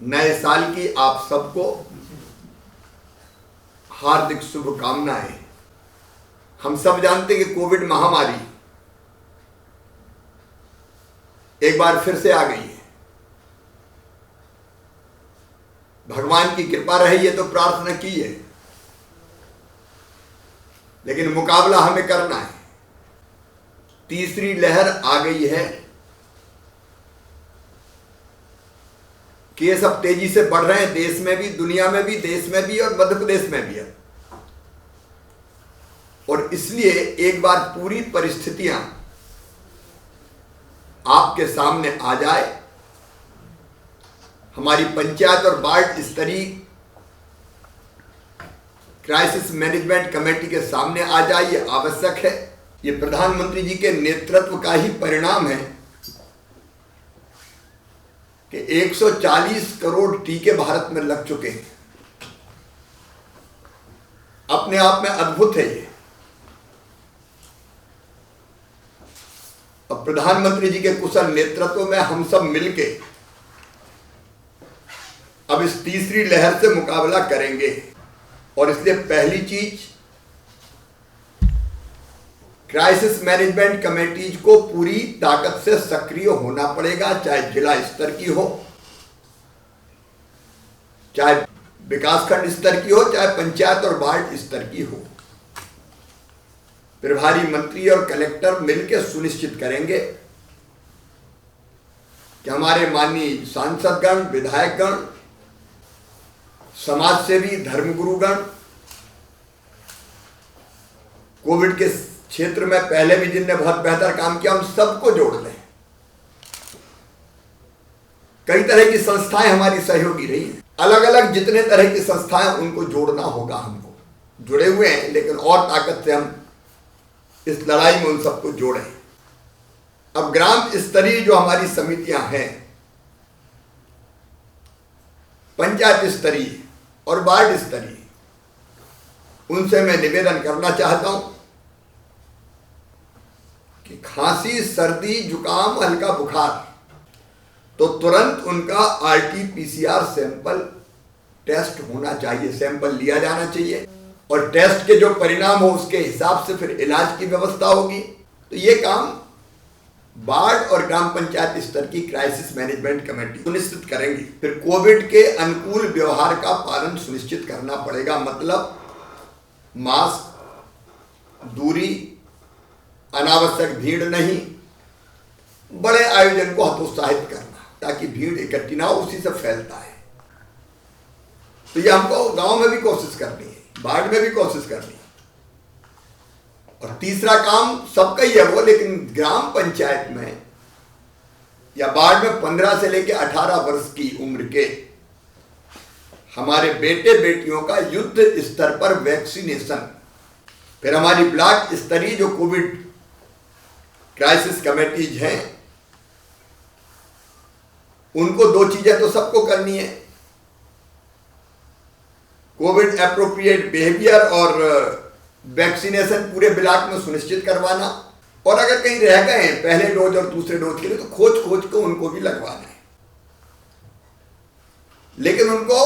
नए साल की आप सबको हार्दिक शुभकामनाएं। हम सब जानते हैं कि कोविड महामारी एक बार फिर से आ गई है। भगवान की कृपा रही है तो प्रार्थना की है, लेकिन मुकाबला हमें करना है। तीसरी लहर आ गई है, केस अब तेजी से बढ़ रहे हैं, देश में भी, दुनिया में भी, देश में भी और मध्य प्रदेश में भी है। और इसलिए एक बार पूरी परिस्थितियां आपके सामने आ जाए, हमारी पंचायत और वार्ड स्तरीय क्राइसिस मैनेजमेंट कमेटी के सामने आ जाए, ये आवश्यक है। ये प्रधानमंत्री जी के नेतृत्व का ही परिणाम है कि 140 करोड़ टीके भारत में लग चुके हैं। अपने आप में अद्भुत है ये। अब प्रधानमंत्री जी के कुशल नेतृत्व में हम सब मिलके अब इस तीसरी लहर से मुकाबला करेंगे। और इसलिए पहली चीज, क्राइसिस मैनेजमेंट कमेटीज को पूरी ताकत से सक्रिय होना पड़ेगा, चाहे जिला स्तर की हो, चाहे विकासखंड स्तर की हो, चाहे पंचायत और वार्ड स्तर की हो। प्रभारी मंत्री और कलेक्टर मिलकर सुनिश्चित करेंगे कि हमारे माननीय सांसदगण, विधायकगण, समाजसेवी, धर्मगुरुगण कोविड के क्षेत्र में पहले भी जिनने बहुत बेहतर काम किया, हम सबको जोड़ लें। कई तरह की संस्थाएं हमारी सहयोगी रही हैं, अलग अलग जितने तरह की संस्थाएं, उनको जोड़ना होगा। हमको जुड़े हुए हैं, लेकिन और ताकत से हम इस लड़ाई में उन सबको जोड़ें। अब ग्राम स्तरीय जो हमारी समितियां हैं, पंचायत स्तरीय और वार्ड स्तरीय, उनसे मैं निवेदन करना चाहता हूं कि खांसी, सर्दी, जुकाम, हल्का बुखार, तो तुरंत उनका RT-PCR सैंपल टेस्ट होना चाहिए, सैंपल लिया जाना चाहिए। और टेस्ट के जो परिणाम हो उसके हिसाब से फिर इलाज की व्यवस्था होगी। तो ये काम वार्ड और ग्राम पंचायत स्तर की क्राइसिस मैनेजमेंट कमेटी सुनिश्चित करेंगी। फिर कोविड के अनुकूल व्यवहार का पालन सुनिश्चित करना पड़ेगा, मतलब मास्क, दूरी, अनावश्यक भीड़ नहीं, बड़े आयोजन को हतोत्साहित करना ताकि भीड़ इकट्ठी ना हो, उसी से फैलता है। तो ये हमको गांव में भी कोशिश करनी है, वार्ड में भी कोशिश करनी है। और तीसरा काम सबका ही है वो, लेकिन ग्राम पंचायत में या वार्ड में 15 से लेकर 18 वर्ष की उम्र के हमारे बेटे बेटियों का युद्ध स्तर पर वैक्सीनेशन। फिर हमारी ब्लॉक स्तरीय जो कोविड क्राइसिस कमेटीज हैं, उनको दो चीजें तो सबको करनी है, कोविड एप्रोप्रिएट बिहेवियर और वैक्सीनेशन पूरे ब्लॉक में सुनिश्चित करवाना। और अगर कहीं रह गए हैं पहले डोज और दूसरे डोज के लिए, तो खोज को उनको भी लगवाना है। लेकिन उनको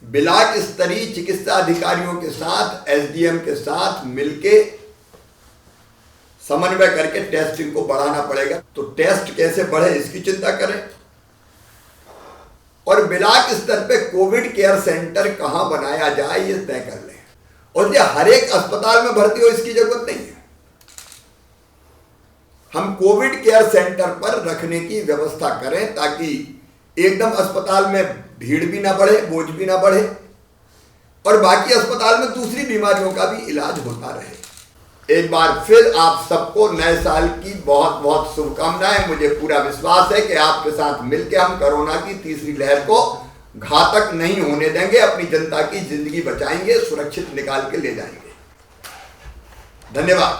ब्लॉक स्तरीय चिकित्सा अधिकारियों के साथ, SDM के साथ मिलके समन्वय करके टेस्टिंग को बढ़ाना पड़ेगा। तो टेस्ट कैसे बढ़े इसकी चिंता करें। और ब्लॉक स्तर पे कोविड केयर सेंटर कहां बनाया जाए ये तय कर लें। और ये हर एक अस्पताल में भर्ती हो इसकी जरूरत नहीं है। हम कोविड केयर सेंटर पर रखने की व्यवस्था करें ताकि एकदम अस्पताल में भीड़ भी ना बढ़े, बोझ भी ना बढ़े, और बाकी अस्पताल में दूसरी बीमारियों का भी इलाज होता रहे। एक बार फिर आप सबको नए साल की बहुत बहुत शुभकामनाएं। मुझे पूरा विश्वास है कि आपके साथ मिलकर हम कोरोना की तीसरी लहर को घातक नहीं होने देंगे, अपनी जनता की जिंदगी बचाएंगे, सुरक्षित निकाल के ले जाएंगे। धन्यवाद।